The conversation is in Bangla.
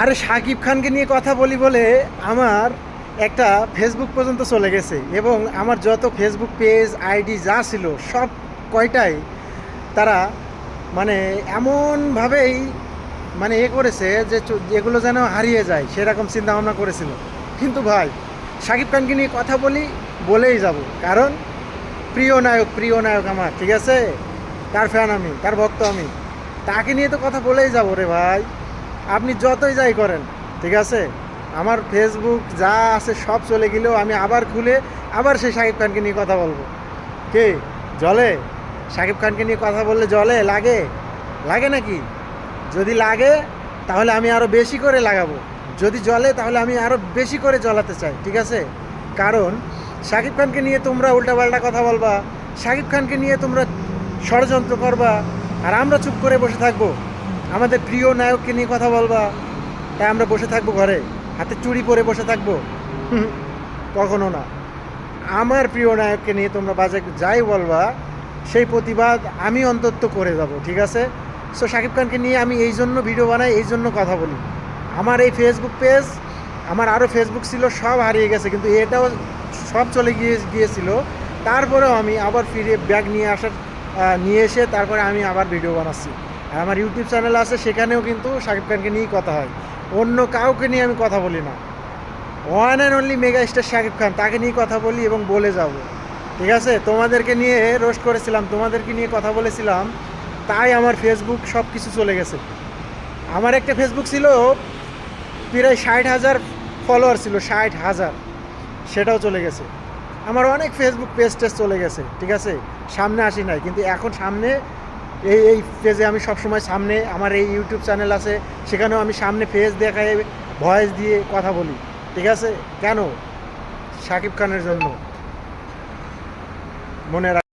আরে শাকিব খানকে নিয়ে কথা বলি বলে আমার একটা ফেসবুক পর্যন্ত চলে গেছে, এবং আমার যত ফেসবুক পেজ আইডি যা ছিল সব কয়টাই তারা মানে এমনভাবেই করেছে যে এগুলো যেন হারিয়ে যায় সেরকম চিন্তা ভাবনা করেছিল। কিন্তু ভাই, শাকিব খানকে নিয়ে কথা বলি বলেই যাব, কারণ প্রিয় নায়ক আমার, ঠিক আছে? তার ফ্যান আমি, তার ভক্ত আমি, তাকে নিয়ে তো কথা বলেই যাব রে ভাই। আপনি যতই যাই করেন, ঠিক আছে? আমার ফেসবুক যা আছে সব চলে গেলেও আমি আবার খুলে আবার সেই শাকিব খানকে নিয়ে কথা বলবো। কে জলে? শাকিব খানকে নিয়ে কথা বললে জলে লাগে? লাগে নাকি? যদি লাগে তাহলে আমি আরও বেশি করে লাগাবো, যদি জ্বলে তাহলে আমি আরও বেশি করে জ্বলাতে চাই, ঠিক আছে? কারণ শাকিব খানকে নিয়ে তোমরা উল্টাপাল্টা কথা বলবা, শাকিব খানকে নিয়ে তোমরা ষড়যন্ত্র করবা, আর আমরা চুপ করে বসে থাকবো। আমাদের প্রিয় নায়ককে নিয়ে কথা বলবা, তাই আমরা বসে থাকবো ঘরে হাতে চুড়ি পরে বসে থাকবো? কখনো না। আমার প্রিয় নায়ককে নিয়ে তোমরা বাজে যাই বলবা, সেই প্রতিবাদ আমি অন্তত করে যাব, ঠিক আছে? সো শাকিব খানকে নিয়ে আমি এই জন্য ভিডিও বানাই, এই জন্য কথা বলি। আমার এই ফেসবুক পেজ, আমার আরও ফেসবুক ছিল, সব হারিয়ে গেছে, কিন্তু এটাও সব চলে গিয়েছিল। তারপরেও আমি আবার ফিরে ব্যাগ নিয়ে এসে তারপরে আমি আবার ভিডিও বানাচ্ছি। আর আমার ইউটিউব চ্যানেল আছে, সেখানেও কিন্তু শাকিব খানকে নিয়েই কথা হয়, অন্য কাউকে নিয়ে আমি কথা বলি না। One and only mega star Shakib Khan, তাকে নিয়ে কথা বলি এবং বলে যাব, ঠিক আছে? তোমাদেরকে নিয়ে রোস্ট করেছিলাম, তোমাদেরকে নিয়ে কথা বলেছিলাম, তাই আমার ফেসবুক সব কিছু চলে গেছে। আমার একটা ফেসবুক ছিল, প্রায় 60,000 ফলোয়ার ছিল, 60,000, সেটাও চলে গেছে। আমার অনেক ফেসবুক পেজ চলে গেছে, ঠিক আছে? সামনে আসি নাই, কিন্তু এখন সামনে এই পেজে আমি সবসময় সামনে, আমার এই ইউটিউব চ্যানেল আছে, সেখানেও আমি সামনে ফেস দেখাই, ভয়েস দিয়ে কথা বলি, ঠিক আছে? কেন? শাকিব খানের জন্য, মনে